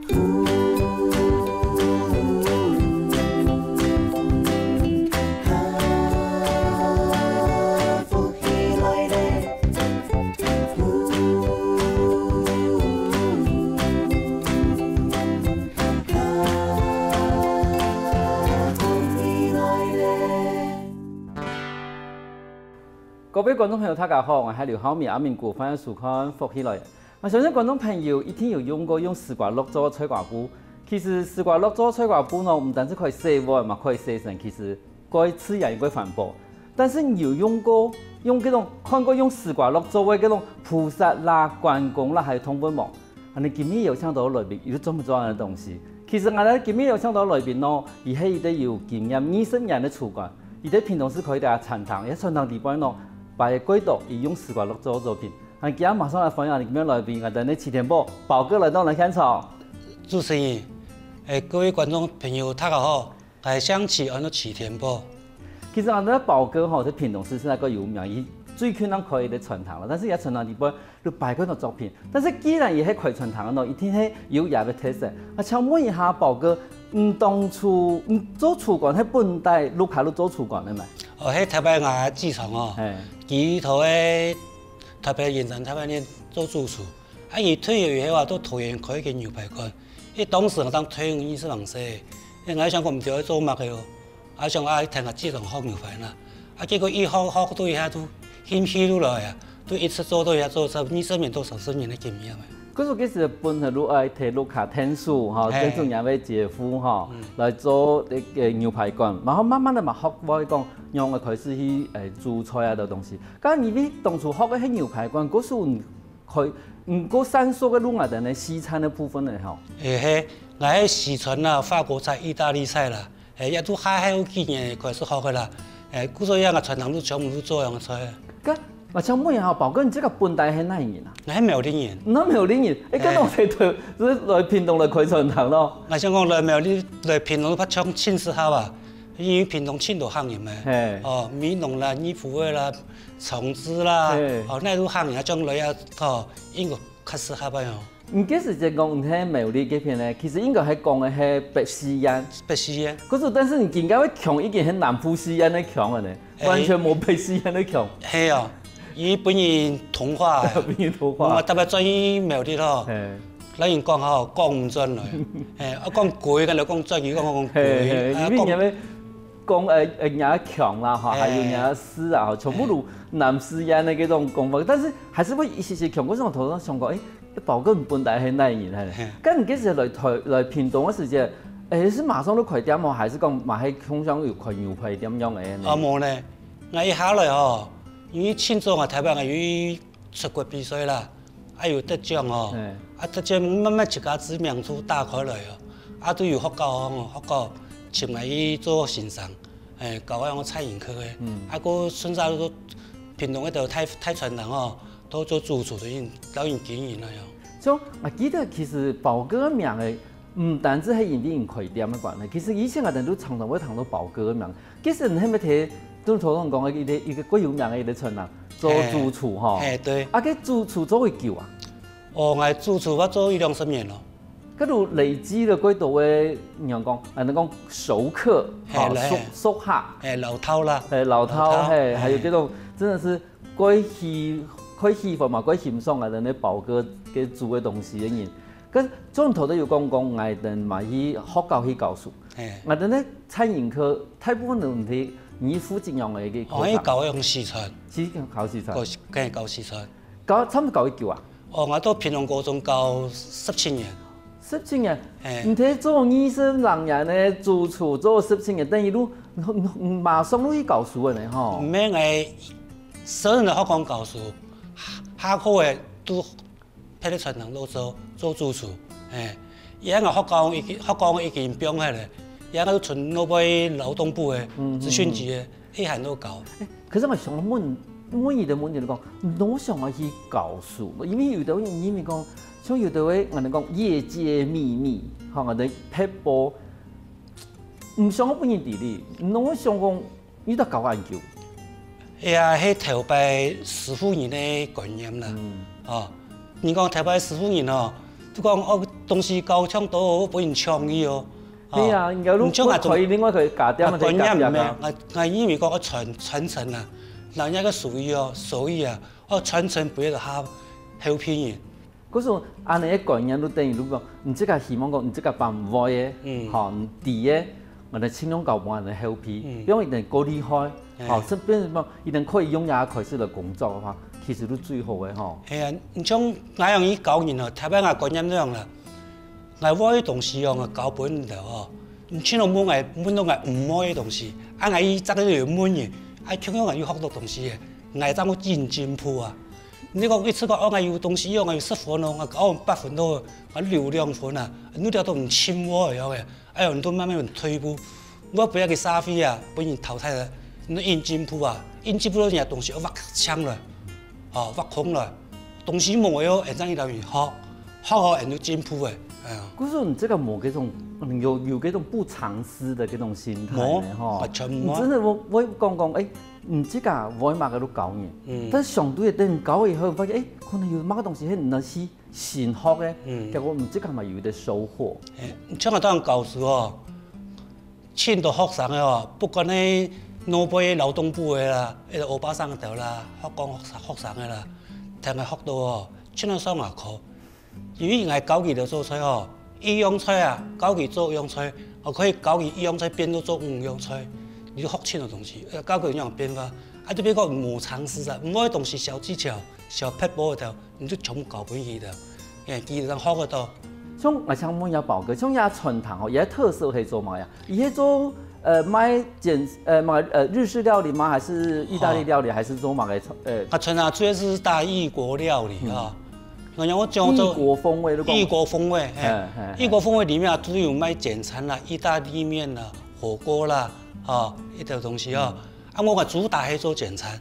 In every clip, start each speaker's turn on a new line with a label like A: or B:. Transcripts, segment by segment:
A: 各位观众朋友，大家好，我係廖巧明，阿明股歡迎收看《福起來》。我相信觀眾朋友一定有用過用絲瓜綠做菜瓜布。其實絲瓜綠做菜瓜布呢，唔單止可以洗碗，嘛可以洗身，其實該吃也該環保。但是你有用過用嗰種看過用絲瓜綠做嘅嗰種菩薩啦、關公啦，還有通本網，你今日有想到裏邊有這麼多樣嘅東西。其實我哋今日有想到裏邊咯，而係伊啲有經驗20年嘅廚官，伊啲平常是可以大家參堂，一參堂地方咯。把貴度以用絲瓜綠做作品，今日馬上來分享你今日來賓，我哋呢齊天寶寶哥來到嚟現場。
B: 主持人，各位觀眾朋友，大家好，我係湘市安個齊天寶。
A: 其實我哋寶哥吼，喺屏東市是一個有名，伊最近咱可以嚟傳堂啦，但是也傳堂地方有擺嗰種作品，但是既然伊係可以傳堂咯，一定係有嘢嘅特色。我想問一下寶哥，當初做廚官喺本地陸下路做廚官嘅咪？
B: 喺台北我自創哦。佢頭喺台北鹽城台北店做主廚，伊退休以後啊，都桃園開間牛排館。伊當時我當退休20萬歲，我想講唔對做乜嘅哦，我想聽下自創學牛排啦。結果伊學到一下都興起落來啊，都一直做到一下做咗20年到30年嘅經驗咪。
A: 嗰時其實本係攞愛提陸下天數嚇，跟住兩位姐夫嚇來做啲牛排館，然後慢慢地嘛學我講，讓我開始去煮菜啊啲東西。咁而啲當初學嘅係牛排館，嗰時佢唔過三所嘅路外頭呢西餐嘅部分嚟嚇。
B: 係，我喺四川啦、法國菜、意大利菜啦，亦都好幾年開始學嘅啦。嗰種樣嘅傳統都全部都做樣嘅菜。
A: 我想問一下，寶哥，你這個本地係哪一年啊？
B: 我係苗栗人。
A: 你苗栗人，咁我哋來屏東來開傳堂咯。
B: 我想講來苗栗來屏東拍廠70號啊，因為屏東青島行業嘅。哦，美濃啦、義府味啦、松枝啦，哦，那都行業種類啊，哦，應該較適合吧樣。
A: 唔幾時就講喺苗栗嗰邊咧，其實應該係講嘅係北西安。
B: 北西安。
A: 嗰時，但是你見到嘅強已經係南部西安嘅強嘅咧，完全冇北西安嘅強。
B: 係啊。伊本人通話，我特別中意苗栗咯。嗱人講下講唔準來，我講攰嘅就講準，如果我講攰，
A: 呢邊有咩講人強啦嚇，還有人絲啊，全部都南西安嘅嗰種講法，但是還是會一些強。嗰時我頭先想講，寶哥唔本地係哪人係？咁你幾時來屏東嘅時節，是馬上都開店喎，還是講馬係通常有開牛排店樣嘅？
B: 冇咧，我一下來哦。因為慶祝我台灣有出國比賽啦，有得獎哦，得獎慢慢一家子名次打開來哦，都有學校請我去做先生，教我餐飲課嘅，個順勢都屏東嗰度太傳統哦，都做主廚都人經營啦又。
A: 所以我記得其實寶哥名嘅唔單止係因為人開店嘅關係，其實以前我哋都常常會聽到寶哥嘅名，其實你係咪睇？都頭先講嘅一個幾有名嘅一個傳人做主廚吼，
B: 對。
A: 個主廚做幾久啊？
B: 哦，我主廚我做1-2年咯。嗰
A: 度累積咗幾多嘅，你講熟客，熟客，
B: 老饕啦，
A: 老饕，還有這種真的是可以喜歡嘛，可以欣賞啊！人哋寶哥嘅煮嘅東西嘅人，咁中途都有講我哋嘛去學校去教書，我哋咧餐飲課大部分嘅問題。你附近用嘅嘅，
B: 我教用四川，
A: 教四川，
B: 梗係教四川，
A: 教差唔多教幾久啊？
B: 我到屏東高中教17年
A: ，17年，你睇做20人嘅主廚做17年，等於都馬上都去教書嘅咧吼。
B: 唔係我所有人學講教書，下課嘅都喺啲傳統度做主廚，而家我學講已經變開咧。而家都存嗰輩勞動部嘅資訊局嘅，一行都教。
A: 可是我想問伊哋問題嚟講，我想我去教書，因為有啲人因為講，像有啲位我哋講業界秘密，嚇我哋撇步，唔想我本人地理，我想講你得搞研究。
B: 係頭擺師傅人嘅觀念啦，哦，你講頭擺師傅人哦，都講我东西高抢到不因创意哦。
A: 对啊，应该我可以另外可以加点，
B: 可以加点啊。我因为讲我传承啊，人家个属于哦，手艺啊，我传承不要就好便宜。
A: 嗰种安尼嘅概念，你等于如果你即个希望讲，你即个办唔的，吼，唔地的，我哋尽量搞办人好皮，因为一定够厉害，吼，身边什么一定可以用也开始嚟工作嘅话，其实都最好嘅吼。
B: 系啊，你像我用伊教人哦，台湾我观念那样啦，我挖啲东西哦，我教本就哦，唔千到满到我唔摸啲东西，啊我伊则个要满嘅，啊强样我要学到东西嘅，我怎个进步啊？你讲一次讲我有东西哦，我有10分哦，我搞8分咯，我6、2分啊，你条都唔亲我样嘅，哎呦，你都慢慢退步，我不要去沙飞啊，不然淘汰了，你因进步啊，因进步了人家东西挖枪了，哦挖空了，东西冇哦，现在伊头面学人就进步嘅，哎呀。
A: 可是你这个冇嗰种有嗰种不藏私的嗰种心态嘅吼，你真的我讲诶。唔知㗎，我買嘅都教嘅，但係相對等教以後，發現可能有某個東西係唔係先學嘅，結果唔知係咪有啲收穫。
B: 像我當教書哦，簽到學生嘅哦，不管你腦背勞動部嘅啦，一個歐巴桑嘅頭啦，學生嘅啦，聽佢學到哦，簽到雙牙課，因為係教佢哋做菜哦，一樣菜啊，教佢做一樣菜，我可以教佢一樣菜變到做5樣菜。你就學清嘅東西，教佢樣變化，啊！就比較無常識啊，唔可以東西小技巧、小撇步嗰度，你都全部教俾佢哋，佢哋能學得到。
A: 像我想問下寶哥，像也傳統吼，也特色係做乜呀？伊係做賣日式料理嗎？還是意大利料理？還是做乜嘅？
B: 傳統主要是打異國料理啊。我講
A: 異國風味，
B: 異國風味，異國風味裡面都有賣簡餐啦、意大利麵啦、火鍋啦。一條東西啊我個主打係做簡餐，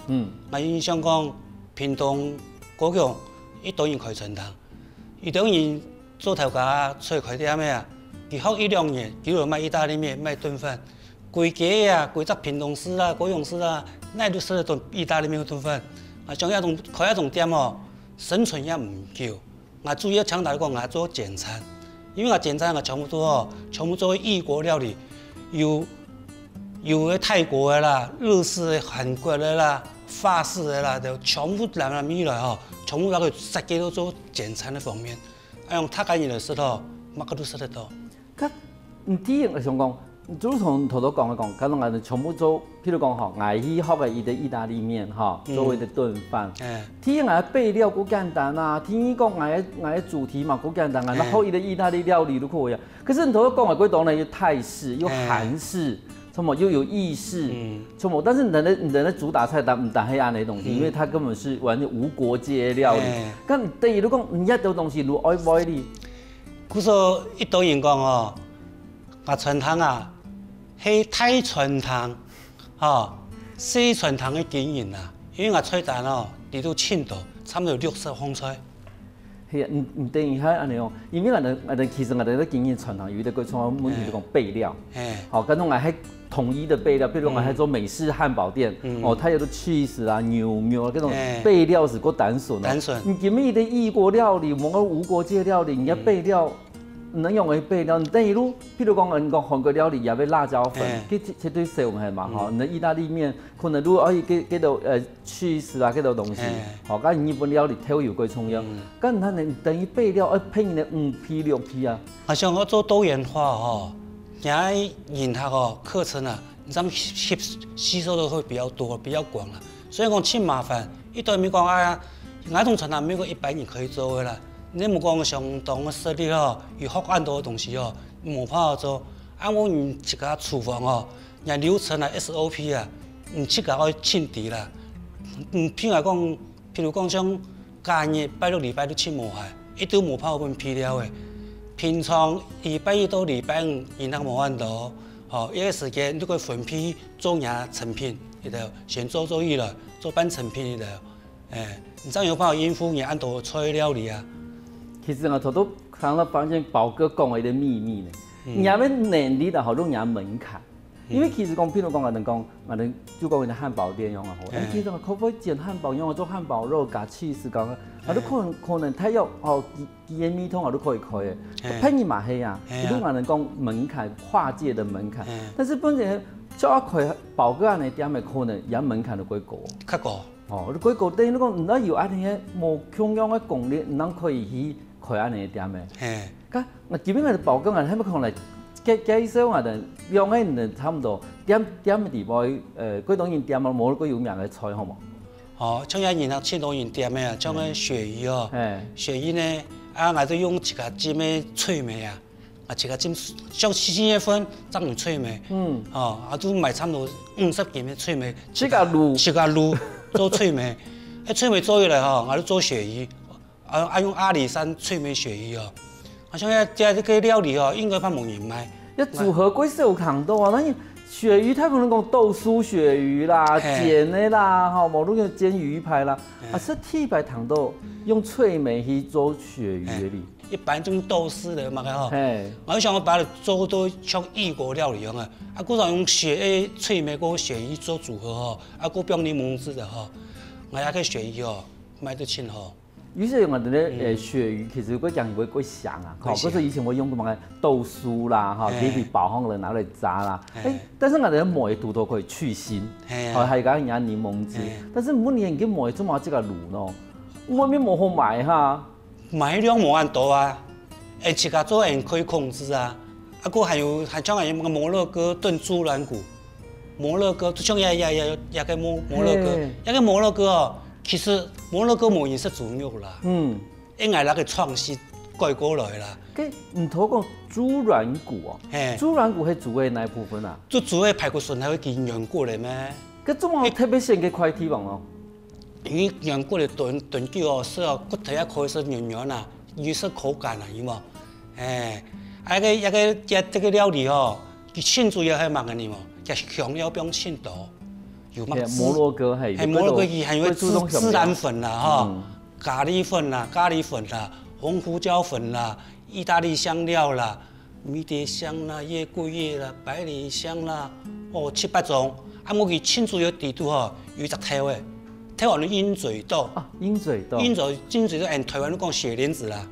B: 我印象講屏東嗰個一當然開傳統，一當然做頭家出去開啲咩啊，佢學1、2年，佢就賣意大利麵、賣燉飯，規家啊，規則屏東市啦、高雄市啦，那都食得到意大利麵和燉飯，像開一種店哦，生存也唔夠，我主要強調講我做簡餐，因為我簡餐我全部做異國料理，有泰國的啦、日式的、韓國的啦、法式的啦，就全部南米來吼，全部那個設計都做簡餐的方面，用他家人來食咯，乜個都食得到。
A: 咁唔啲我想講，就從頭講，可能我哋全部做，譬如講吼，我去學嘅伊啲意大利麵吼，作為啲燉飯。天我備料好簡單啊，天講我嘅主題嘛好簡單啊，然後伊啲意大利料理都可以啊。可是你頭講嘅嗰種呢，有泰式，有韓式。什麼又有意式，什麼？但是你的主打菜單唔但係安尼東西，因為它根本是完全無國界料理。咁第二，你講唔一道東西，你愛買哩？
B: 佢說一道人講哦，傳統啊，係太傳統，西傳統嘅經營啊，因為菜單哦，嚟到青島差唔多60種菜。
A: 係啊，唔等於係安尼哦，因為我哋其實我哋咧經營傳統有啲個從問題就講備料，咁種係統一的備料，比如講我係做美式漢堡店，它有啲 cheese 啊、牛肉啊，嗰種備料是個單純啊。你見咩啲異國料理，冇個無國界料理，而家備料唔能用嘅備料，你等於譬如講韓國料理也要辣椒粉，佢對食用係嘛吼，你意大利麵可能如果可以幾度cheese 啊幾度東西，咁日本料理挑有幾重要，咁你等於備料配你嘅5批6批啊。
B: 像我做多元化吼。人研學課程啊，咱們吸收的會比較多、比較廣啦。所以講真麻煩，一對咪講啊，我種傳統沒個100人可以做的啦。你冇講相當嘅實力哦，有學很多東西哦，冇辦法做。我唔一個廚房哦，人流程啊、SOP 啊，唔一個可以清底啦。譬如講像假日拜六禮拜都清無係，一都冇辦法分批料嘅。平常禮拜1到禮拜5，伊那冇辦到，一個時間你可以分批做嘢成品，呢度先做一來，做半成品呢度，你這樣有辦法應付你按多菜料理啊。
A: 其實我頭都看到發現寶哥講嘅一個秘密呢，人哋能力的好多人門檻，因为其实讲，譬如讲，我哋就讲的汉堡店用啊，吼，其实可不可以煎汉堡用做汉堡肉加起司讲啊，都可能太肉哦，基因米通啊都可以开的，便宜嘛黑啊，如果人讲门槛跨界的门槛，但是本身叫我开宝哥安尼店的可能也门槛就过高，
B: 较高。
A: 哦，你过高等于你讲唔能有安尼个无强样的功力，唔能可以去开安尼个店的。嘿，噶那基本上宝哥安，还不可能介绍啊的，用个人差不多点的地步，贵东人店啊冇个有名的菜好冇？
B: 哦，像遐然后青东人店的啊，像个鳕鱼哦，鳕鱼呢，啊，我都用一个尖的脆梅啊。啊，一个针像4月份长用脆梅，哦，啊都卖差不多50斤的脆梅，
A: 一个卤
B: 做脆梅，脆梅做起来吼，我都做鳕鱼，用阿里山脆梅鳕鱼哦，好像这个料理哦，应该怕冇人卖。
A: 要组合贵是有扛多啊，那鳕鱼它可能讲豆酥鳕鱼啦、煎的啦，吼，无论用煎鱼排啦，啊是铁白糖豆用脆梅去做鳕鱼的哩。
B: 一般种豆豉的嘛个吼，我想我把它做到像异国料理样啊，啊，古常用脆梅跟鳕鱼做组合吼，啊，搁标柠檬汁的吼，我遐个鳕鱼哦，卖得清吼。
A: 有些用我哋咧鳕鱼，其實佢講會過香啊，好，嗰時以前我用過乜嘅豆酥啦，哈，可以爆香嚟拿嚟炸啦，但是我哋磨一度都可以去腥，好，還有講人檸檬汁，但是每年佢磨做乜這個爐咯，外面冇好賣哈。
B: 買量無按多啊，自家做人可以控制啊。啊，個還像係個摩洛哥燉豬軟骨，摩洛哥就像也個摩洛哥，一個摩洛哥哦，其實摩洛哥冇人食豬肉啦，因為那個創新改過來啦。
A: 佢唔同講豬軟骨哦，豬軟骨係豬嘅哪一部分啊？
B: 做豬嘅排骨筍係會見羊骨嚟咩？
A: 佢總係特別鮮嘅塊地方咯。
B: 因為羊骨嚟燉久哦，是哦，骨頭也可以是軟軟啦，有是口感啦，有冇？這個料理哦，佢慶祝也係乜嘅呢？就香料不用青豆，有乜？
A: 摩洛哥係
B: 摩洛哥佢係有孜然粉啦，哈，咖喱粉啦，紅胡椒粉啦，意大利香料啦，迷迭香啦，月桂葉啦，百里香啦，哦7、8種，啊我佢慶祝嘅地度哦，有一隻頭嘅。台灣的鷹嘴豆
A: 啊，鷹嘴豆，
B: 台灣都講雪蓮子啦，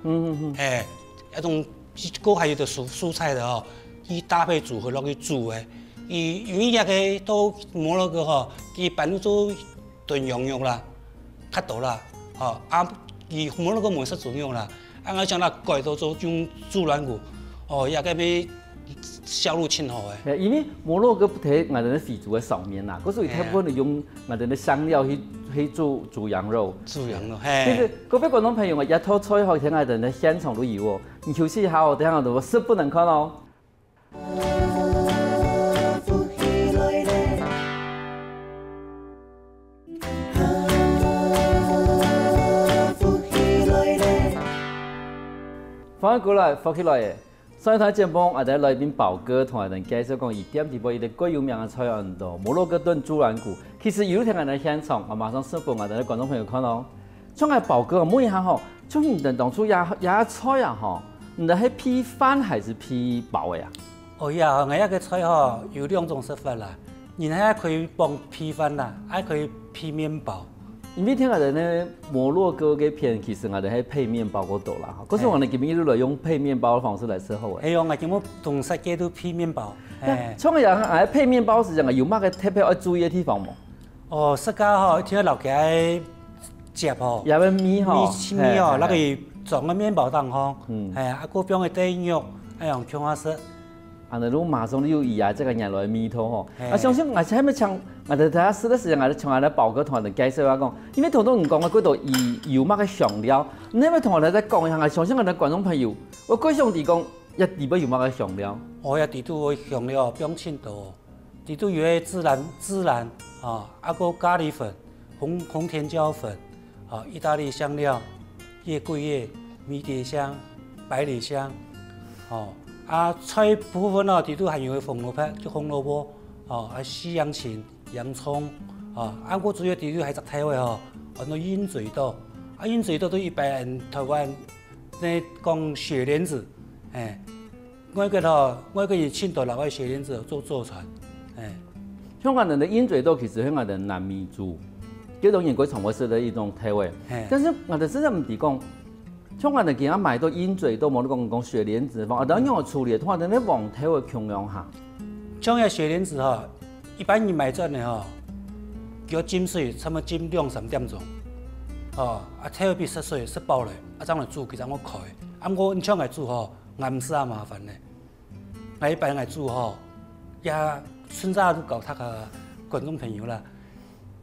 B: 一種個還有的蔬菜的哦，伊搭配組合落去煮的，因為那個都摩洛哥吼，伊一般都做燉羊肉啦，較多啦，吼伊摩洛哥冇食豬肉啦，我將它改到做種豬軟骨，哦，那個要銷路挺好誒。
A: 因為摩洛哥睇我哋啲氏族嘅上面啦，嗰時佢本嚟用我哋啲香料去煮羊肉。
B: 煮羊肉，
A: 其實各位觀眾朋友啊，一套菜好聽我哋嘅現場都有哦，你休息一下，我等下我是不能看哦。翻過來，翻起來嘅。上一台節目，我哋來賓寶哥同我哋介紹講，伊點地步伊哋最有名嘅菜很多，摩洛哥燉豬軟骨。其實有聽我哋現場，我馬上示範我哋觀眾朋友看咯。像係寶哥，問一下吼，像你哋當初也菜啊吼，你哋係配飯還是配包嘅啊？
B: 哦呀，我一個菜吼有2種食法啦，然後可以幫配飯啦，還可以配麵包。
A: 因為聽我哋咧摩洛哥嘅片，其實我哋係配麵包嗰度啦。嗰時我哋基本一路來用配麵包嘅方式來伺候嘅。
B: 係啊，我根本同世界都配麵包。
A: 像我哋配麵包時陣，有乜嘅特別要注意嘅地方冇？
B: 哦，食家吼，一條老嘅夾吼，
A: 也要米吼，
B: 米吼，那個裝個麵包當吼，啊個邊個帶肉，用薑花色。
A: 啊，那如馬上就以這個原來米頭吼，啊，相信我係咪唱？我哋睇下試的時間，我哋從我哋寶哥同我哋介紹下講，因為同都唔講嘅嗰度有乜嘅香料，你咪同我哋再講一下，我相信我哋觀眾朋友，我貴兄弟講一地邊有乜嘅香料？
B: 我一地都嘅香料不用青豆，地都有嘅孜然啊，啊個咖喱粉、紅甜椒粉啊，意大利香料、月桂葉、迷迭香、百里香，哦。啊，菜部分哦，地都含有紅蘿蔔，就紅蘿蔔，哦，啊西洋芹、洋蔥，哦，啊我主要地都係隻體位哦，按到鷹嘴豆，啊鷹嘴豆都一般人台灣咧講雪蓮子，我一個人青島那個雪蓮子做船，
A: 香港人的鹰嘴豆其实香港人南米族，这种也归宠物式的一种体味。但是我的真正唔是讲，香港人今日买到鹰嘴豆，冇你讲雪莲子，啊，当用处理，通常在咧黄体味供养下。
B: 像个雪莲子哈，一般你买转的哈，叫浸水，差不多浸2-3点钟。哦，啊，体味比湿水湿爆嘞，啊，怎来煮其实我开。啊，我你像来煮吼，我唔是啊麻烦嘞。我一般来煮吼，也春早都搞他个观众朋友啦。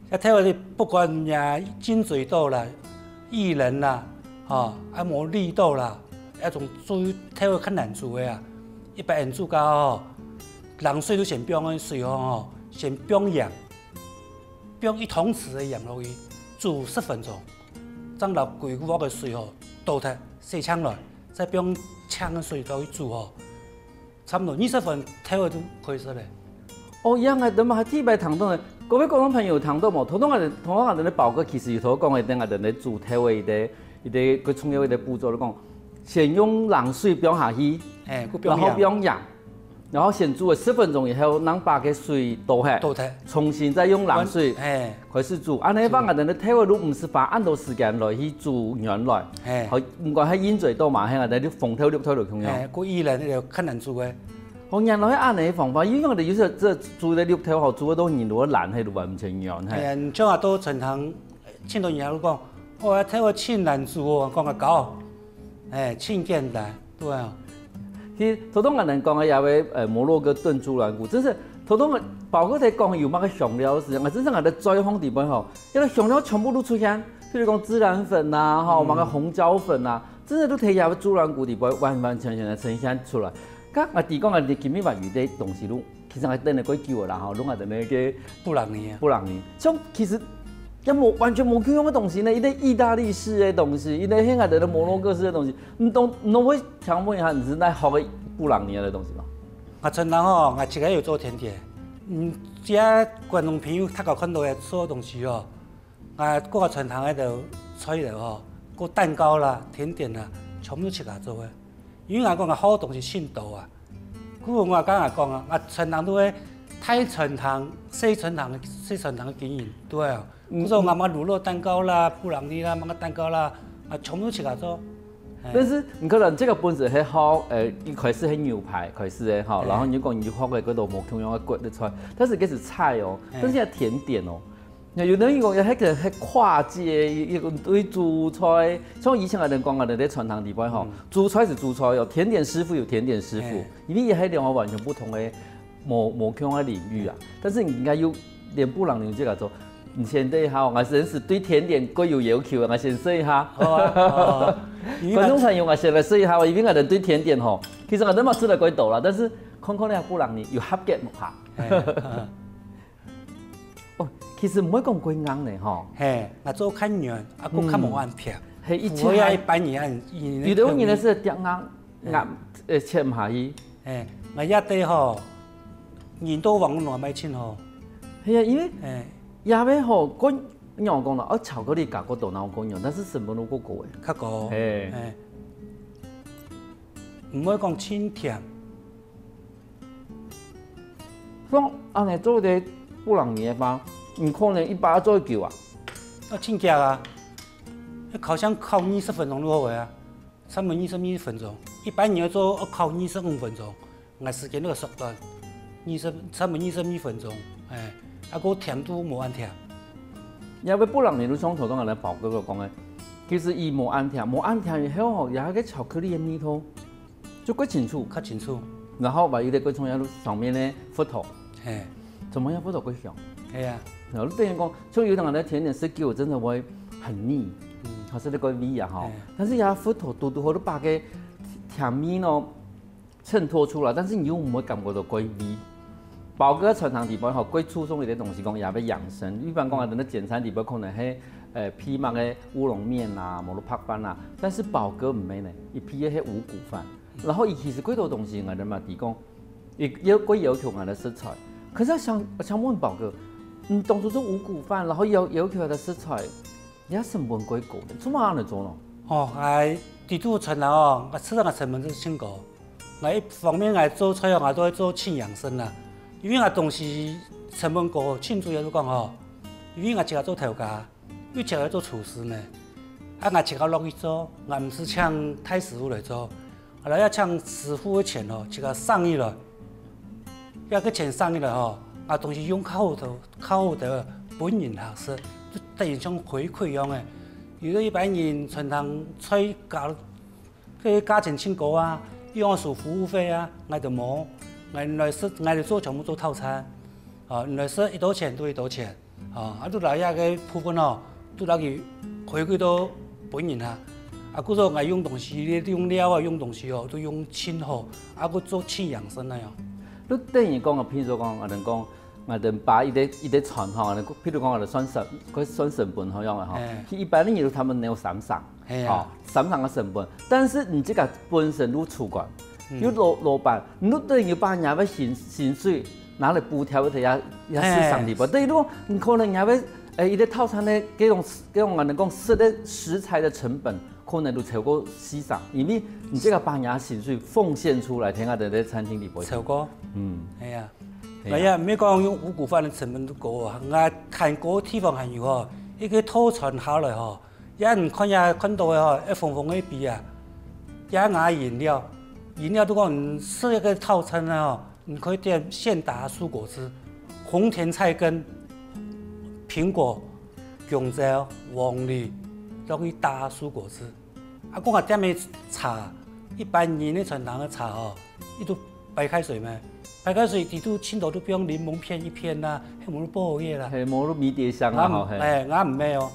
B: 啊，体味不管呀金嘴豆啦、薏仁啦，吼，啊无绿豆啦，那种煮体味较难煮的啊。一般人煮到吼，冷水都先冰的水吼，先冰羊，冰1汤匙的羊落去煮10分钟，再落贵锅的水吼倒脱洗呛来。再冰呛的水都去煮吼，差不多20分，体味都可以食嘞。
A: 哦，一样的，等嘛还铁白糖豆的，各位观众朋友糖豆冇，同样的宝哥其实有头讲的，等下人咧煮体味的，佢创业的步骤咧讲，先用冷水冰下去，然后冰羊，然后先煮了10分钟以后，让把个水倒下，重新再用冷水开始煮。安尼放下人咧体味如唔是把按照时间来去煮原来，好，唔管喺鹰嘴豆嘛，喺人哋风头绿头就咁样。
B: 个薏仁就较难煮嘅。
A: 我原来按你方法，因为我哋有时这煮的绿头好煮的都热如果烂，喺度完全样。
B: 系啊，你像啊都陈塘，青岛人都讲，我体味真难煮哦，讲个搞，真简单，对啊。
A: 其实头东个人讲的也为摩洛哥炖猪软骨，真是头东个宝哥在讲有乜个香料是，我真正我哋栽风地方吼，因为香料全部都出现，譬如讲孜然粉呐，吼，乜个红椒粉呐，真正都睇下猪软骨地方完全的呈现出来。咁我哋讲嘅今日话鱼啲东西都，其实我等你几久啦，吼，拢系等你嘅
B: 布朗尼啊，
A: 布朗尼，像其实。也完全冇用的东西呢，一个意大利式的东西，一个香港的摩洛哥式的东西，你都会强问一下，你是在学个布朗尼的东西吗？
B: 我陈人吼，我自己有做甜点，只观众朋友他搞看到的所有东西哦，我陈人喺度菜了吼，个蛋糕啦、甜点啦，全部都自己做的。因为我讲个好东西信道啊，古我刚才讲啊，我陈人都会太陈糖、细陈糖的经营，对啊。比如说我们乳酪蛋糕啦、布朗尼啦、乜个蛋糕啦，全部都自己做。
A: 但是你可能这个本身係好，一开始係牛排开始的哈，然后你讲你學嘅嗰度冇同樣嘅骨的菜，但是這是菜哦，但是係甜點哦。有人講係個係跨界一個對煮菜，像以前嘅人講嘅在傳統地方哈，煮菜是煮菜哦，甜點師傅有甜點師傅，因為也係兩個完全不同的某項嘅領域啊。但是你應該要連布朗尼這個做。你先對下，我真是對甜點各有要求，我先試一下。好啊，觀眾朋友，我先來試一下。我因為我哋對甜點吼，其實我都冇試得幾多啦，但是看看咧布朗尼有合格冇下。哦，其實唔可以講幾硬咧吼。
B: 嘿，我做較軟，個較冇按片。
A: 係一
B: 切一般人
A: 有的人咧是掉硬切唔下去。
B: 我一對吼，人都往內買錢吼。
A: 係啊，因為也尾吼，我樣講啦，巧克力加個豆腦講樣，但是成本都高高誒。
B: 較高。唔可以講清甜。
A: 像安尼做個布朗尼吧，唔可能一把做久啊。
B: 真假啊！烤箱烤20分鐘都好啊，差不多21分鐘。一般人要做烤25分鐘，我時間那個縮短差不多21分鐘，個甜度冇按甜。
A: 因為布朗尼都像頭先我哋寶哥講嘅，其實伊冇按甜，冇按甜以後吼，有個巧克力嘅味道就更清楚，
B: 較清楚。然
A: 後把伊個從喺上面咧芋頭，怎麼樣芋頭更香？
B: 係啊。
A: 然後等於講，像有啲人甜點食久真的會很膩，或是那個味啊哈。但是呀，芋頭嘟嘟好都把個甜味呢襯托出來，但是你又唔會感覺到嗰味。寶哥傳統地方吼，最初衷一啲東西講也要養生。一般講啊，人哋簡餐地方可能係批乜嘅烏龍麵啊、摩羅拍飯啊，但是寶哥唔係呢，伊批嘅係五穀飯。然後伊其實幾多東西我哋嘛提供，亦有幾要求我哋食材。可是我想問寶哥，當初做五穀飯，然後要求我哋食材，也成本幾高咧？怎麼樣嚟做呢？
B: 哦，地度傳統哦，我吃上嘅成本是真高。我一方面我做菜哦，我都會做輕養生啦。因为我当时成本高，庆祝也都讲吼，因为我自己做头家，又自己做厨师呢。啊，我自己落去做，我唔是请太师傅来做，后来要请师傅的钱哦，自己送去了，要个钱送去了吼，我当时用较好的本人学识，就等于像回馈一样的。有的一般人传统菜价钱真高啊，要收服务费啊，我就冇，我就做全部做套餐，原来是一多钱都一多钱，都来遐个部分哦，都来去回馈到本人啊。故说我用东西，用料啊，用东西哦，都用清好，佫做轻养生那样。
A: 你等于讲譬如讲，我哋把一啲传吼，譬如讲我哋算成本好样嘅吼，一般的人他们有三上，三上嘅成本，但是你这个本身你主管，有老板，你等于把人家的薪水拿来补贴一下市场地方，等于讲你可能人家一个套餐的这种我哋讲食材的成本。可能都超过4上，因为你这个把人家薪水奉献出来，听下在餐厅里边。
B: 超过，系啊，系啊，唔係講用五谷飯嘅成本都高啊，我看嗰地方係有嗬，一個套餐下來嗬，有人看到嘅嗬，一封封嘅比啊，也拿飲料都講你食一個套餐啊，你可以點現打蔬果汁，紅甜菜根、蘋果、香蕉、黃梨。落去打蔬果汁，講下點嘅茶，一般人嘅傳統嘅茶哦，伊都白開水咩？白開水啲都青島都不用檸檬片一片啦，係冇薄葉啦，
A: 係冇咗迷迭香啦，
B: 我唔咩哦，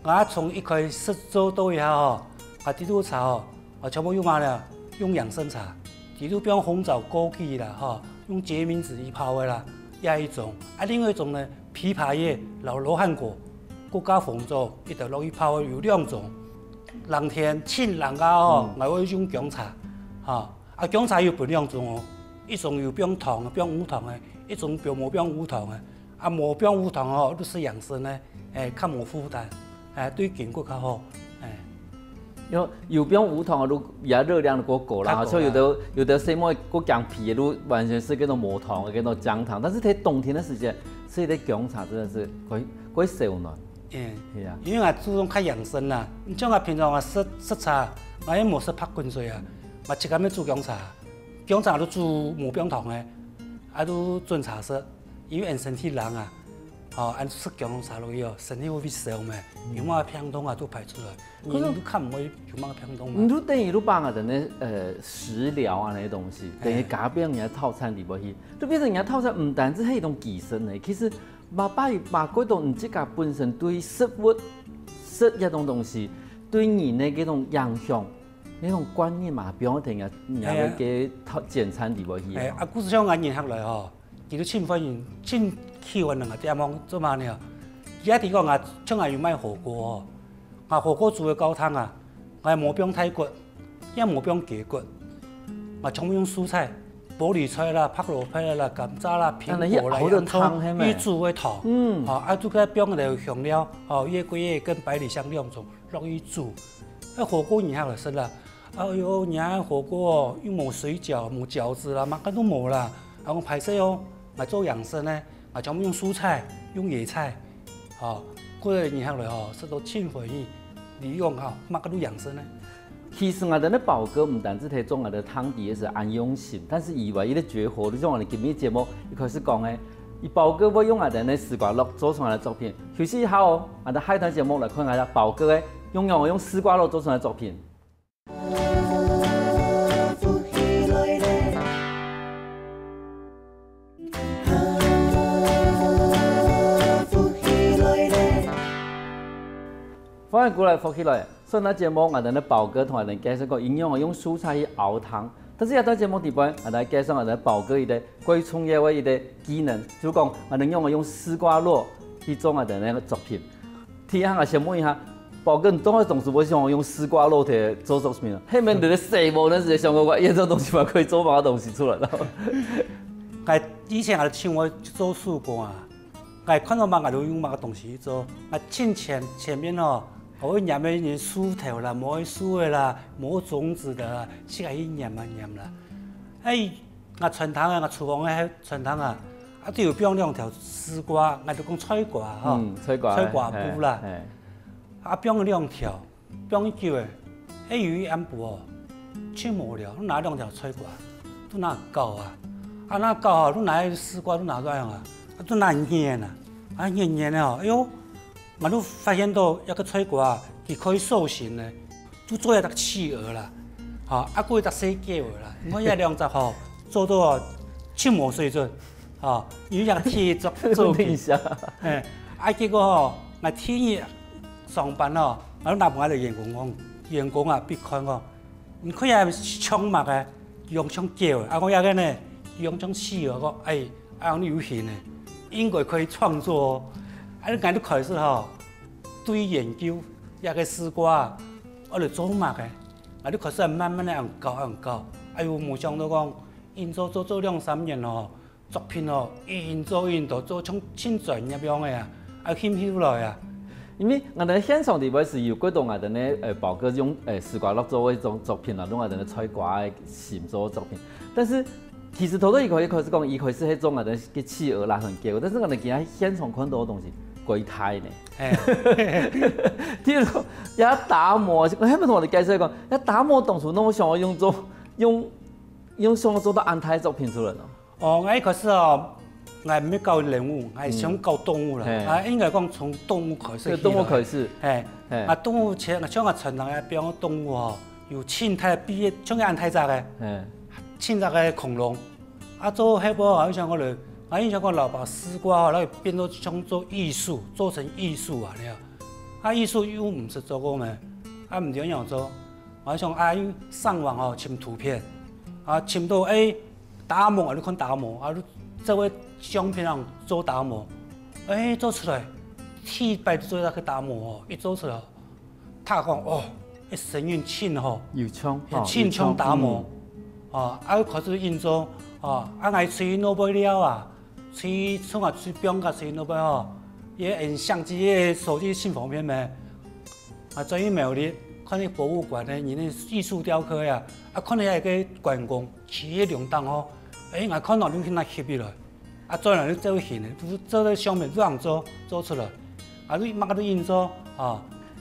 B: 我從一開始做到以後哦，我啲都茶哦，我全部用乜咧？用養生茶，啲都不用紅棗、枸杞啦，嗬，用決明子一泡嘅啦，一種，另外一種呢，枇杷葉、羅漢果。國家紅棗，一條落去泡有2種，人田、青人家哦，我會用薑茶，薑茶有分2種哦，一種有冰糖、冰無糖的，一種冇冰無糖的，冇冰無糖哦，都是養生的，較冇負擔，對健康較好，
A: 有冰無糖的都也熱量都夠啦，所以有的什麼過薑皮的都完全是嗰種無糖的嗰種薑糖，但是喺冬天的時間，所以啲薑茶真的是可以受暖。
B: 因為我注重較養生啦，你像我平常我食茶，我也冇食拍滾水啊，我自己要煮薑茶都煮冇冰糖嘅，都準茶色，因為身體冷啊，按食薑茶落去哦，身體會燒咩，有乜病痛啊都排出來，你都看唔會有乜病痛嘛。
A: 你都等於都把我的食療啊那些東西，等於加變人家套餐裡邊去，就變成人家套餐唔單止係一種健身嘅，其實。把嗰種你自己本身對食物、食一種東西，對人的嗰種影響、嗰種觀念嘛，不用聽人家嘅簡餐地步去。
B: 故事像我研學來吼，佢都千歡迎、千喜歡兩個地方做乜呢？而家啲講我像我要賣火鍋哦，我火鍋煮嘅高湯啊，我冇冰太骨，也冇冰雞骨，我全部用蔬菜。玻璃菜啦、白蘿蔔啦、甘蔗啦、蘋果啦，洋蔥，伊煮嘅湯，煮個冰嘅香料，月桂葉跟百里香2種落去煮，火鍋然後就食啦。哎呦，人家火鍋哦，又冇水餃、冇餃子啦，乜都冇啦。我排斥哦，我做養生咧，我全部用蔬菜、用野菜，嗰個然後嚟食到清回意，利用乜都養生咧。
A: 其實我哋咧寶哥唔單止提供我哋湯底是安用性，但是以外伊咧絕活，你像我哋今日節目一開始講嘅，伊寶哥會用我哋咧絲瓜肉做出來嘅作品。休息一下哦，我哋下一段節目來看下寶哥嘅用絲瓜肉做出來嘅作品。歡迎過來，福起來。所以呢節目我哋咧寶哥同我哋介紹個應用用蔬菜去熬湯，但是一段節目底邊我哋介紹我哋寶哥伊個關於創業嘅伊個技能，就講我哋用絲瓜肉去做我哋那個作品。聽下我先問一下，寶哥你當時總是會想用絲瓜肉嚟做作品啊？後面你哋細無那時想過話，呢種東西嘛可以做乜東西出來咯？
B: 我以前我請我做蔬果啊，我看到乜我都用乜東西做，我前面哦。我會釀咩薯條啦，冇薯嘅啦，冇種子的啦，先係釀啦。我傳統啊，我廚房嘅傳統啊，都有标两条丝瓜，我就讲菜瓜哈，
A: 菜
B: 瓜布啦，标两条，标一叫诶，鱼安布哦，去无聊，你拿两条菜瓜，都拿搞啊，那搞啊，你拿丝瓜都拿怎样啊？都拿腌啊，腌的哦，哎呦，我都发现到一个菜瓜，它可以塑形的，都做一只企鹅啦，过一只小鸡啦，我一两只吼做到七毛水准。有一个铁作品，结果我天日上班我拿我的员工讲，员工啊，别看我，你看也枪嘛个，用枪叫的，我也个呢，用枪试个，你有型的，应该可以创作哦。你讲你开始对研究一个丝瓜，我就做嘛个，你开始慢慢的教，没想到讲，因做2-3年作品越做越多，做像真专业样的兴趣来啊。
A: 因为我哋现场地位是有几栋我哋咧包括用丝瓜落做一种作品啦，用我哋咧菜瓜嘅线做作品。但是其实头一开始讲，一开始迄种我哋嘅企鹅啦很叫，但是我哋今日现场看到嘅东西鬼胎呢。譬如讲一打磨，我喺咪同我哋介绍讲，一打磨当初，我想要用想要做到安泰作品出来咯。
B: 我一开始我唔要教人物，我想教动物啦。应该讲从动物开始。
A: 动物开始。
B: 动物像我传统嘅标动物有青苔毕业，像个安泰扎嘅，青扎嘅恐龙。做迄部好像我印象讲老把丝瓜那变做像做艺术，做成艺术啊，你艺术又唔是做过咩？唔怎样做？我想上网寻图片，寻到打磨你看打磨你这位相片上做打磨，做出来，T摆做那个打磨一做出来，他讲神韵轻
A: 有枪，
B: 轻枪打磨，开始印做，我吹诺贝了吹表甲吹诺贝也用相机手机信封片咩，专业美丽，看那博物馆的，你那艺术雕刻呀，看那个关公起迄亮灯我看到你去那翕起来，做人你做型的，做那相片让做出来，你马个都印做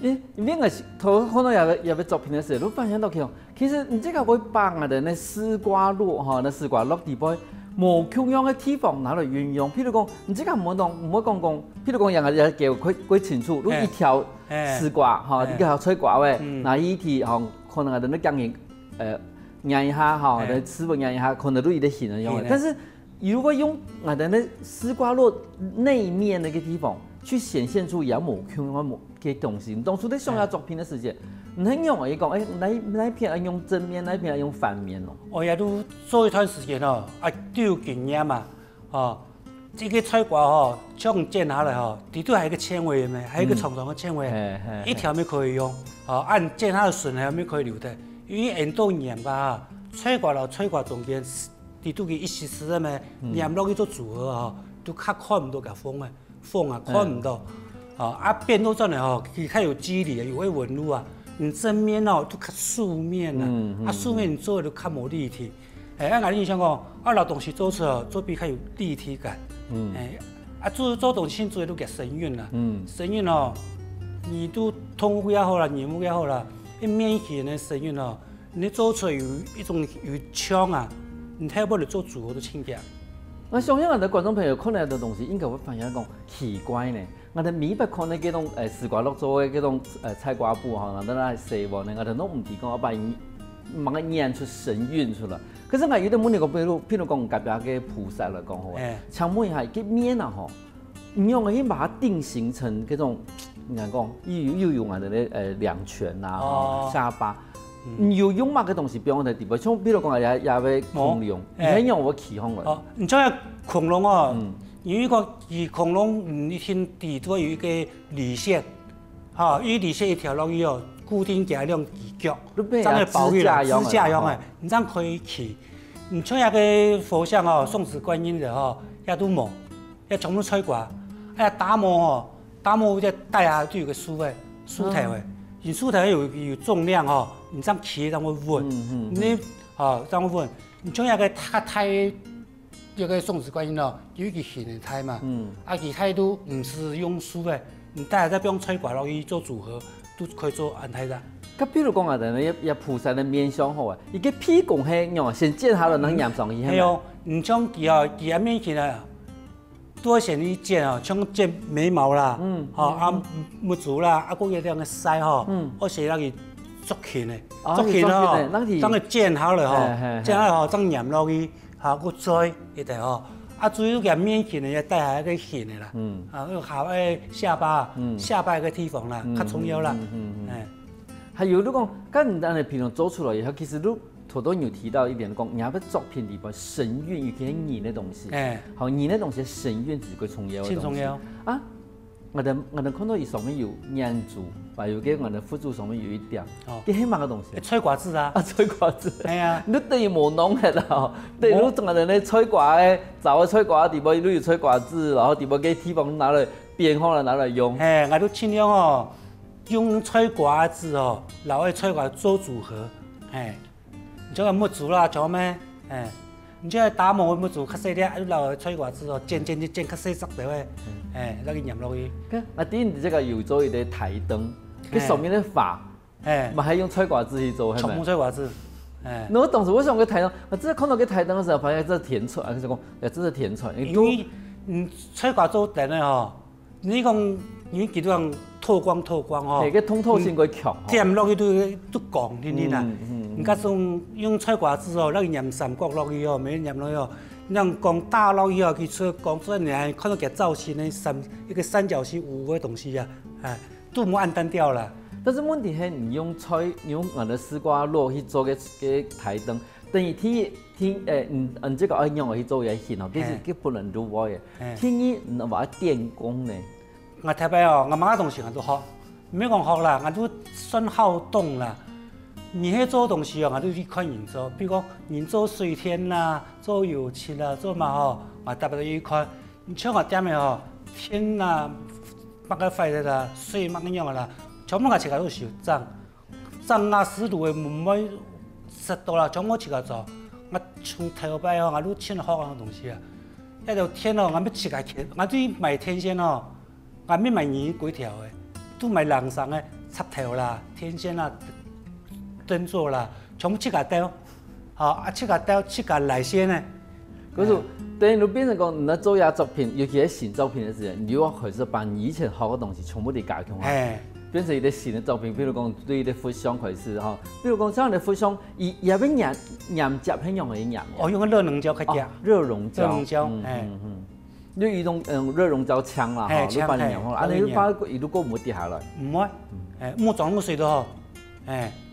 A: 因为我头看到有个作品的时候，你发现到其实你这个会把我的那丝瓜络那丝瓜络地方无同样的地方拿来运用，譬如讲，你这个唔好讲，譬如讲人家叫几清楚，你一条丝瓜一条菜瓜喂，那一题可能係你講嘢研一下你吃飯研一下，可能都有啲形容用的。但是如果用我的那絲瓜絡內面那個地方去顯現出有無窮嘅東西，當初在上下作品的時間，唔係用我講，那一片係用正面，那一片係用反面咯。
B: 我也都做一段時間都有經驗嘛，這個菜瓜將剪下來裡頭還有一個纖維咩，還有一個長長的纖維，一條咪可以用，按剪下的筍還咪可以留的。因為印度鹽吧，菜瓜和菜瓜中間，裡頭嘅一絲絲的咩鹽落去做組合都較看唔到個縫看唔到，變到真係佢較有肌理，有個紋路你正面都較素面素面你做的都較冇立體。我印象講，老東西做出來做比較有立體感。做東西做都叫神韻啦，神韻你都通風也好啦，黏也好啦。一面起的神韵你做出有一種有腔你睇不你做組合都清潔。
A: 我相信我哋觀眾朋友看到嘅東西，應該會發現講奇怪呢。我哋每不看呢幾種絲瓜落做嘅幾種菜瓜布我哋嚟寫喎呢，我哋都唔提講我把慢慢演出神韻出來。可是我有啲問題講，譬如講隔壁嘅菩薩來講好啊，請問一下佢面你用去把它定型成嗰種。你講又用我哋咧兩拳下巴，你有用乜嘅東西表現喺地方？像比如講也會恐龍，你用我起哄嚟。
B: 你知恐龍有一個恐龍，你聽地都有一個理線，依理線一條落去固定加兩隻腳，真係保護啦，支架樣嘅，你這樣可以起。你像一個佛像送子觀音的也都冇，也全部吹過，打磨打磨再戴下都有個書台嘅，而書台有重量你這樣騎，這樣會穩，你這樣會穩。你像一個太这个宋子观音哦，有一个形的胎嘛，其态都唔是用书的，你带再用吹管落去做组合，都可以做安胎的。
A: 咁比如讲啊，等一菩萨的面相好啊，伊个屁股係用先剪下了能染上去。
B: 係哦，唔像佢哦，佢一面起來，多先你剪哦，像剪眉毛啦，目珠啦，個有兩個腮吼，我是那個捉起的，捉起咯，當佢剪好了吼，剪好後當染落去，個嘴一定吼。主要嘅面型呢，帶下一個形的啦，下下巴，下巴個地方啦，較重要啦，
A: 還有你講，咁你哋平常做出來以後，其實你頭都有提到一點講，你要作品裏邊神韻有啲黏的東西，好黏的東西神韻是最重要的東西。重要啊！我哋看到伊上面有念珠，還有個我哋輔助上面有一點，幾起碼嘅東西。
B: 吹掛子啊！
A: 吹掛子。係
B: 啊！
A: 你對於冇弄嘅啦，對，你仲係咧吹掛嘅，找個吹掛地方，你有吹掛子，然後地方嘅地方拿來編好了拿來用。
B: 我都盡量哦，用吹掛子哦，然後吹掛做組合，你這個木竹啦，做咩？你這個打磨木竹較細啲，然後吹掛子哦，剪較細隻條嘅。那個染落去。
A: 第二這個有做一啲台燈，佢上面的法，咪係用吹掛子去做，係咪？
B: 全部吹掛子。
A: 我當時我想個台燈，我真係看到個台燈嘅時候，發現這是甜菜，佢就講，這是甜菜。
B: 因為吹掛做電咧嗬，你講你幾多人透光嗬？
A: 係個通透性佢強。
B: 點落去都光啲啲啦。唔加上用吹掛子哦，那個染三角落去哦，咪染落去哦。讓光打落去哦，佢出光出來，看到個造型呢一個三角形有嘅東西啊，都冇暗淡掉啦。
A: 但是問題係你用我哋絲瓜肉去做嘅台燈，等於這個愛用去做嘢顯哦，其實佢不能入位嘅。天意唔話電工呢？
B: 我睇下哦，我乜東西我都學，唔係講學啦，我都算好動啦。你去做東西哦，我都去看人做，比如講人做水天啦，做油漆啦，做嘛吼，我特別都去看。你像我點嘅吼，天啦，乜個廢啦，水乜樣啦，全部我自己都手漲啊10度嘅唔會10度啦，全部自己做。我從頭擺哦，我都親學嗰東西啊。一條天哦，我要自己貼，我對賣天線哦，我要賣魚幾條嘅，都賣人上嘅插頭啦、天線啦。燈座啦，全部設計掉，設計掉，設計嚟先呢。
A: 嗰時等於你變成講，你做嘢作品，尤其係新作品嘅時候，你要開始把以前學嘅東西全部地加強啊，變成一啲新嘅作品。比如講對啲佛像開始嚇，比如講像啲佛像，伊要俾染汁，係用嚟染。
B: 哦，用個熱溶膠去夾。
A: 熱溶膠，你用熱溶膠槍啦，你把你染好，啊你把伊如果唔會跌下來。
B: 唔會，木裝木水都好。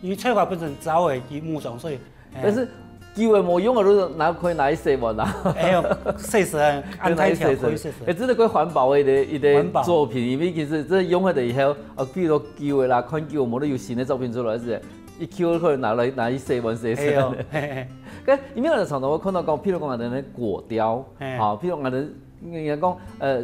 B: 因為吹掛本身走嘅以木裝水，
A: 但是叫嘅冇用啊，都可以拿去洗喎啦。
B: 洗按太條可以洗。
A: 真係佢環保嘅一啲作品，因為其實真係用咗以後，比如叫嘅啦，看叫冇得有新嘅作品出來時，一叫可以拿去洗碗洗。咁因為我哋常常會看到講，譬如講我哋啲果雕，譬如我哋。人家講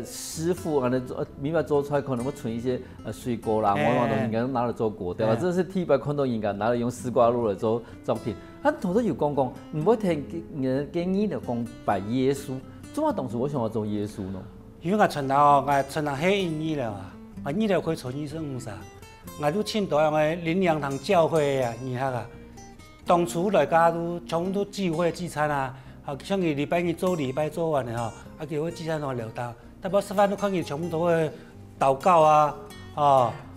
A: 師傅可能明白做出來可能會存一些水果啦，某種東西，人家拿來做果雕，這是第一擺看到人家拿來用絲瓜肉來做作品。啊，頭先有講，唔會聽人建議就講拜耶穌，做乜當時我想要做耶穌呢？
B: 因為我從頭係印了啊，我印了可以做醫生唔啥，我都請到我靈糧堂教會啊，而家啊，當初來家都全部聚會聚餐啊。像佢禮拜日做禮拜做完嘅吼，叫我聚餐同聊到，但係食飯都看佢全部都會禱告啊，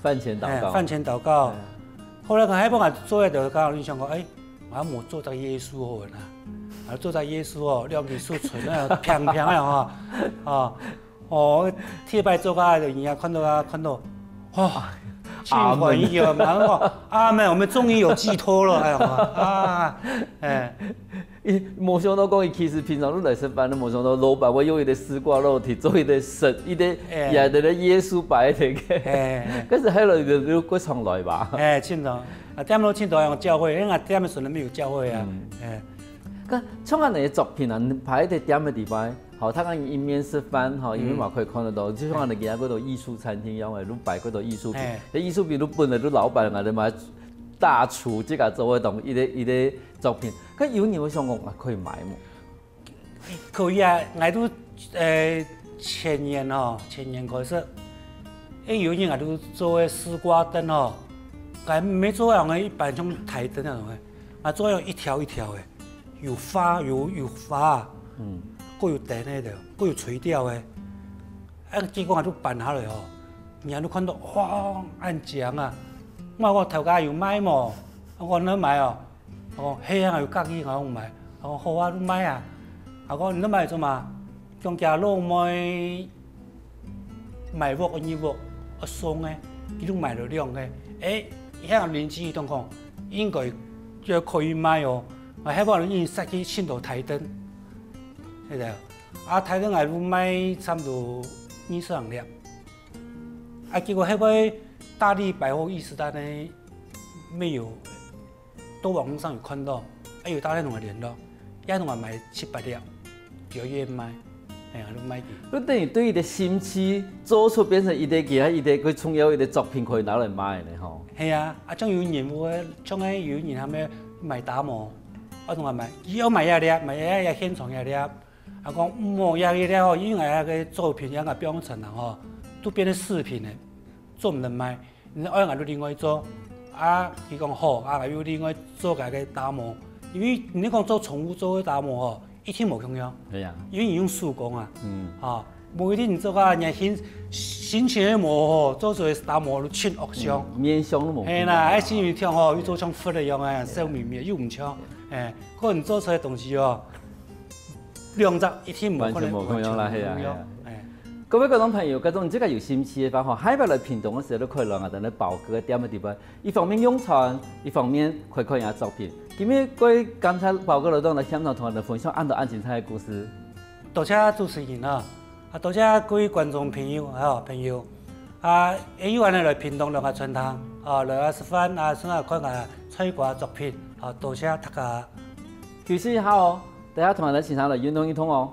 A: 飯前禱
B: 告。後來佢喺幫我做一條講，你想講，我冇做到耶穌好啦，做到耶穌哦，兩件事存啊，平平啊貼拜做下就人家看到，慶回憶啊，然後阿妹，我們終於有寄託了，
A: 冇想到講，其實平常都來食飯，都冇想到老闆會用一啲絲瓜肉去做一啲神，一啲也係耶穌擺嚟嘅。嗰時喺度就嗰場來吧。
B: 清楚，點都清楚有教會，因為點嘅時候沒有教會啊。
A: 咁像我哋作品啊，擺喺點嘅地方，好，他講一面是飯，哈，一面嘛可以看得到，就像我哋其他嗰度藝術餐廳一樣嘅，都擺嗰度藝術品。啲藝術品都本來都老闆啊，你買。大廚即係做嗰種一啲作品，咁有人會想講可以買冇？
B: 可以啊，我都前年开始，有人都做个丝瓜灯哦，俺没做样个一般种台灯那种个，啊做样一条一条的，有花，各有电的，各有垂钓的，结果我都办下来哦，人都看到哇，安强啊！我头家有买么？我哪买哦？我嘿啊有家己我买，我好啊，你买啊！我你买做嘛？中间路买屋一屋，送诶，伊都买了两个。遐邻居同讲，应该就可以买哦。我希望你设计新到台灯，晓得？台灯我都买差不多20-30粒。结果迄个大力百货意识单呢没有，都网络上有看到，有大力同我联络，也同我买7-8粒，就愿买，都买去。
A: 你等于对伊的心思做出变成伊的其他伊的佢重要伊的作品可以拿来卖的吼。
B: 系啊，种有人有，种有人他们卖打磨，我同我买，伊要买一粒，买一现场一粒，讲莫一粒哦，因为那个作品那个标成了吼，都变成饰品的，做唔能卖，你爱俺都另外做，伊讲好，我又另外做个打磨，因为你讲做宠物做个打磨吼，一天无重要，
A: 系啊，
B: 因为伊用手工啊，无一定做个人心情的磨吼，做出来打磨都穿恶相，
A: 面相都无。
B: 嘿啦，心里跳吼，又做像佛一样啊，笑眯眯又唔像，个人做出来东西哦，量值一天无可能
A: 完全无可能啦，系啊。各位观众朋友，各种即个有心思的话，吼，海北来屏东的时候都可以让我哋咧宝哥点嘅地方，一方面用餐，一方面看看人家作品。今日各位刚才宝哥老总来现场同我哋分享按精彩嘅故事。
B: 多谢主持人啊，多谢各位观众朋友也有人来屏东来参堂，来吃饭想看下采瓜作品，多谢大家。
A: 休息一下哦，大家同我哋现场来运动一通哦。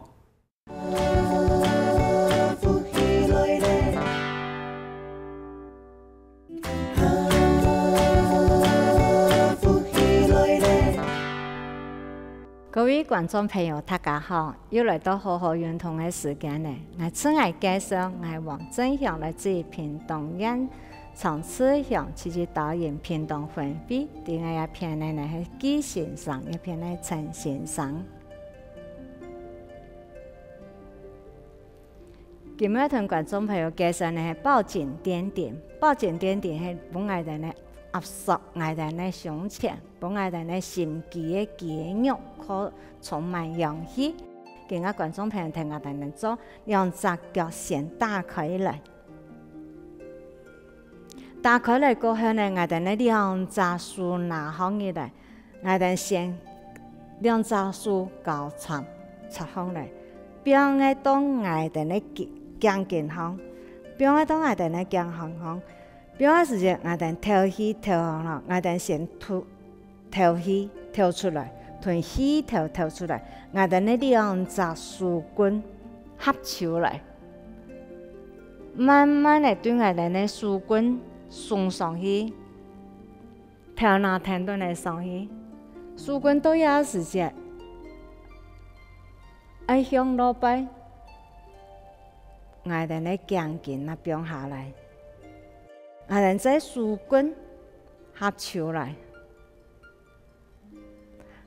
C: 各位观众朋友，大家好！又来到好好运动的时间呢。我亲爱介绍，我王正祥来自屏东县长治乡积极导演屏东分笔，第二一篇呢是纪先生，一篇呢陈先生。今日同观众朋友介绍呢是报警点点，报警点点是本来的呢。压缩我哋嘅胸前，本我哋嘅心肌嘅肌肉可充满氧气。今日观众朋友听我哋能做，两只脚先打开来，打开来过后呢，我哋呢两只手拿好起来，我哋先两只手交叉插好来，并喺當我哋呢肩肩行，并喺當我哋呢肩行。表演时间，我哋跳起跳下啦，我哋先跳起跳出来，吞起跳出来，我哋呢两只手棍合起来，慢慢的对我哋呢手棍送上去，跳拿停顿来上去，手棍到一时间，爱向落摆，我哋呢肩肩那边下来。我哋在手棍合手来，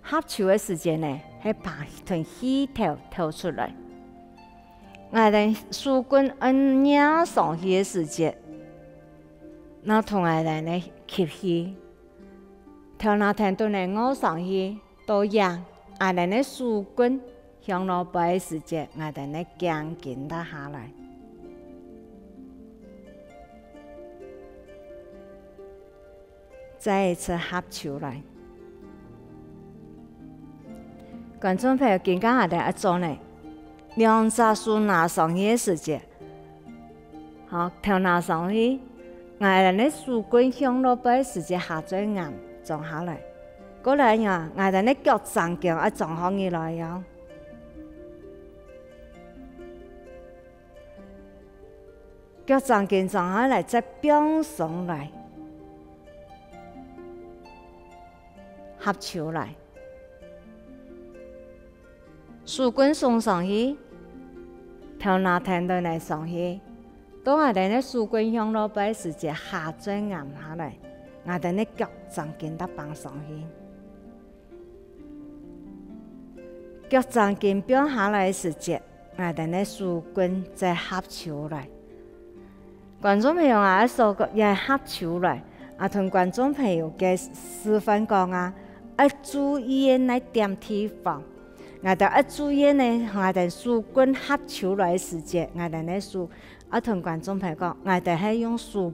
C: 合手的时间呢，係把團氣跳出來。我哋手棍按壓上去的時間，那同我哋呢吸氣，跳那天都呢我上去到壓，我哋呢手棍向落擺的時間，我哋呢肩肩得下來。再一次合手来，观众朋友，今天我哋一做呢，两只手拿上去的时间，好，跳拿上去，我哋呢手棍向落摆的时间下最硬，撞下来，过来呀，我哋呢脚站腳一撞好起來呀，腳站腳撞下來，再飆上來。合手来，树棍送上去，头拿天都来上去。当我哋咧树棍向落摆时节下坠岩下来，我哋咧脚掌见得放上去。腳掌見表下來的時節，我哋咧樹棍再合起來。觀眾朋友啊，所個也合起來，同觀眾朋友嘅示範講啊，注意那點地方。我哋注意呢，我哋樹棍合起來的時節，我哋咧樹同觀眾朋友講，我哋係用樹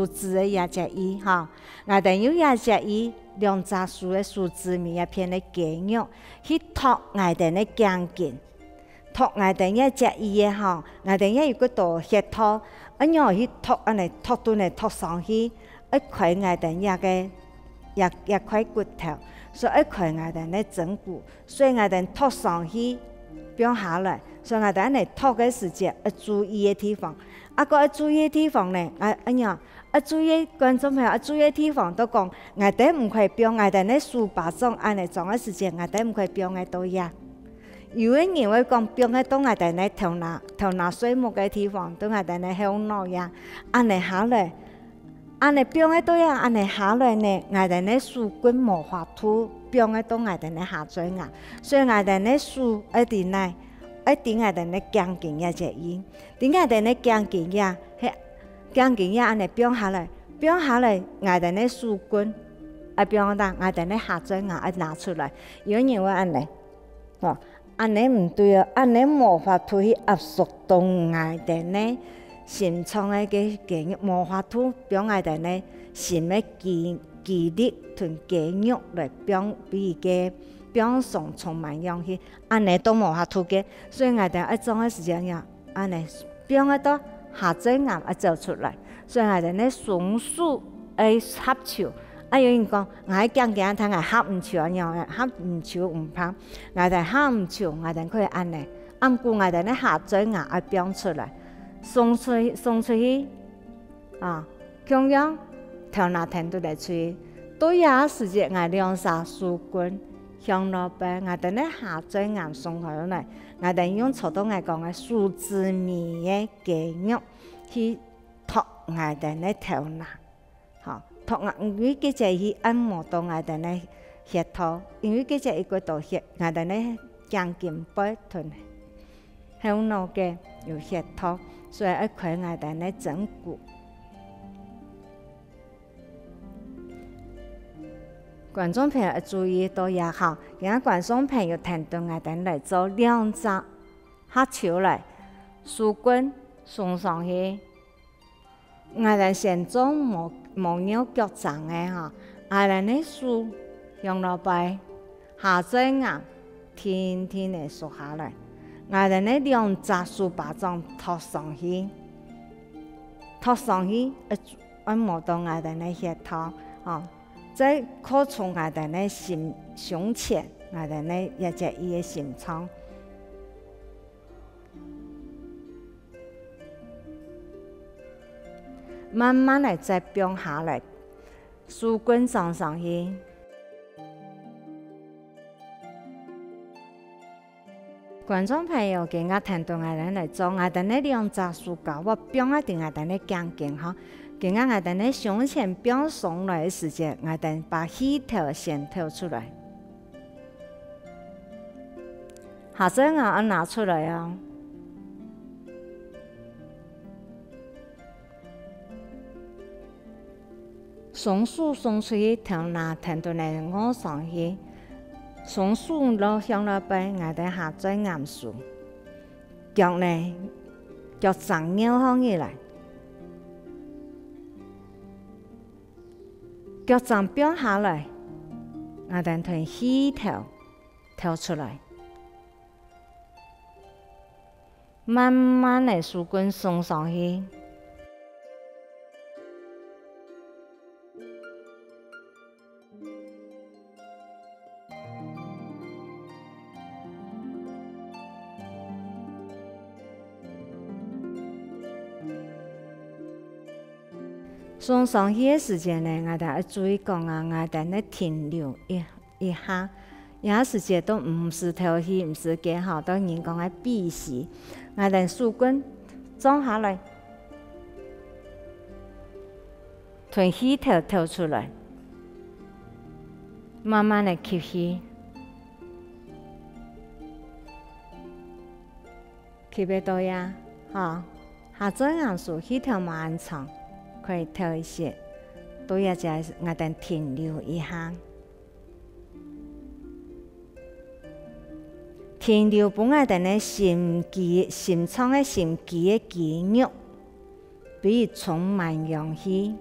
C: 枝嘅一隻衣嚇，我哋用一隻衣。兩隻樹嘅樹枝面一片嘅肌肉，去托我哋嘅頸肩，托我哋一隻衣嘅吼，我哋一個度血托，樣去托，嚟托到嚟托上去，一塊我哋一塊骨頭，所以一塊我哋咧整骨，所以我哋托上去變下來，所以我哋嚟托嘅時節，注意嘅地方，個注意嘅地方咧，樣。注意觀眾朋友，注意地方都講，我哋唔可以標我哋咧樹把種，安尼種嘅時節，我哋唔可以標喺度呀。有嘅人會講標喺度，我哋咧頭拿水木嘅地方，都我哋咧向內呀，安尼下來，安尼標喺度呀，安尼下來呢，我哋咧樹棍無法度標喺度，我哋咧下墜岩，所以我哋咧樹一定我哋咧頸肩一隻衣，點解我哋咧頸肩呀？將件嘢安尼變下來，我哋咧樹棍，變到我哋咧下墜岩拿出來。有人會安尼，安尼唔對啊，安尼無法度去壓縮到我哋咧心臟嘅肌肉，無法度變我哋咧心嘅肌力同肌肉來變比嘅變上充滿氧氣，安尼都無法度嘅，所以我哋種嘅時間呀，安尼變到。下墜岩走出來，所以我哋咧松樹合潮。有人講，我喺講嘅睇係合唔潮樣，合唔潮唔怕。我哋合唔潮，我哋可以安尼，按顧我哋咧下墜岩變出來，送出去啊！咁樣頭那天都嚟出去，都有時節我兩隻樹棍向落邊，我哋咧下墜岩送下來。我哋用初到我講嘅樹枝面嘅肌肉去托我哋咧頭拿，托我，因為佢就係按摩到我哋咧血頭，因為佢就一個度血，我哋咧頸肩背同後腦嘅有血頭，所以一塊我哋咧整骨。觀眾朋友注意到也好，而家觀眾朋友聽到我哋嚟做兩隻合起來，樹棍送上去，我哋先做冇扭腳掌嘅嚇，我哋咧樹向落擺下墜岩，天天嚟縮下來，我哋咧兩隻樹把種托上去，按摩到我哋咧血頭，再靠從我哋咧胸前，我哋咧一隻伊嘅心臟，慢慢嚟再變下來，樹棍裝上去。觀眾朋友，今日聽到我哋嚟做，我哋咧兩隻樹膠，我變一定我哋咧頸肩嚇。今日我哋咧胸前變上來嘅時節，我哋把氣頭先透出來，下墜岩拿出來啊！松樹送出去，頭拿聽到嚟我上去，松樹落向落邊，我哋下墜岩樹，腳呢腳掌扭起起來。腳掌變下來，我哋從氣頭跳出來，慢慢嚟樹棍送上去。送上去嘅時間呢，我哋要注意講啊，我哋咧停留一下，也时节都毋是挑戏，毋是假吼，都人讲的比试。我哋树棍装下来，吞气吐出来，慢慢的吸气，吸得到呀，吼。下嘴硬数气吐慢长，可以吐一些，都要在我哋停留一下。停留本我哋嘅心脏嘅心肌嘅肌肉，比如充满氧气。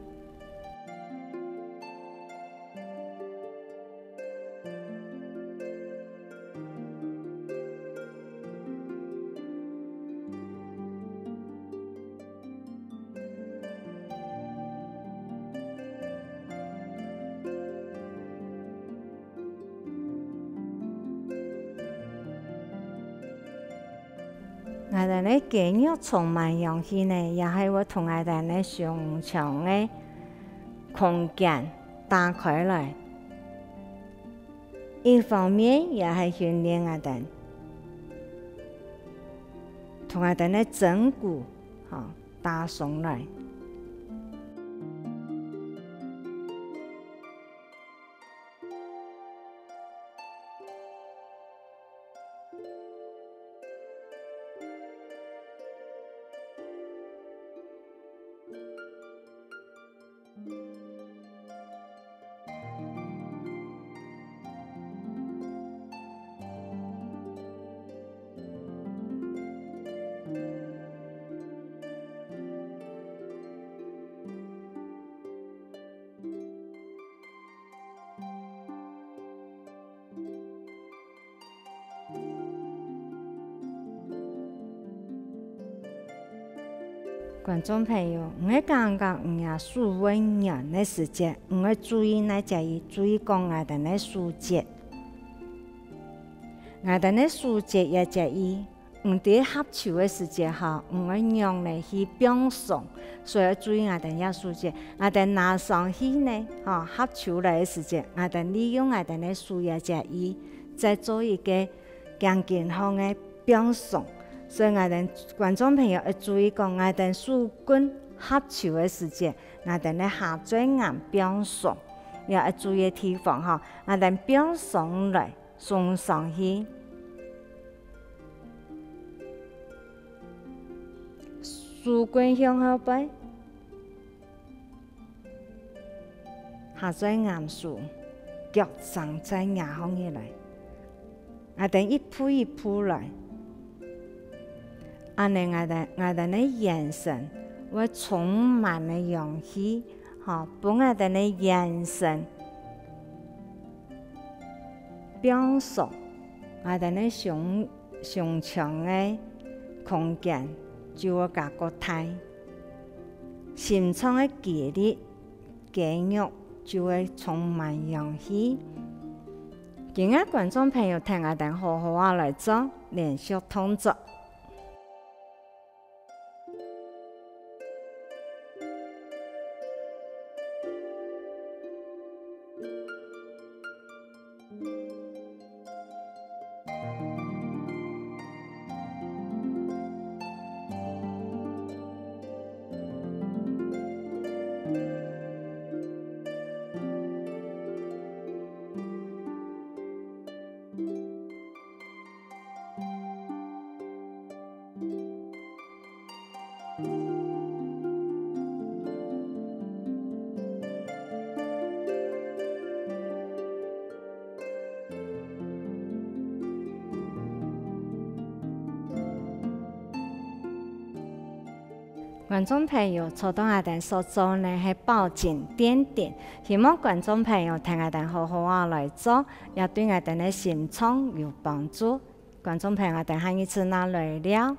C: 我哋咧肌肉充满氧气呢，也係會同我哋咧上腸嘅空間打開來。一方面也係訓練我哋，同我哋咧整骨打上來。觀眾朋友，唔係剛剛唔係數溫人嘅時節，唔係注意呢就係注意講我哋嘅數節，我哋嘅數節也就係唔啲合潮嘅時節嚇，唔係讓你去表送，所以注意我哋嘅數節，我哋拿上去呢嚇合潮嚟嘅時節，我哋利用我哋嘅數也就係再做一個更健康嘅表送。所以我哋觀眾朋友要注意講，我哋樹棍合潮嘅時節，我哋咧下嘴硬表送，也要注意地方嚇，我哋表送嚟送上去，樹棍向後背，下嘴硬樹，腳上在牙行起來，我哋一步一步來。安尼我哋嘅眼神會充滿了勇氣，嚇！幫我哋嘅眼神表述我哋嘅上場嘅空間就會較個大，心臟嘅肌力肌肉就會充滿勇氣。今日觀眾朋友聽我哋好好啊來做連續動作。觀眾朋友，初到我哋所做呢係保健點點，希望觀眾朋友聽我哋好好啊來做，也對我哋嘅心臟有幫助。觀眾朋友，我哋下一次拿來了。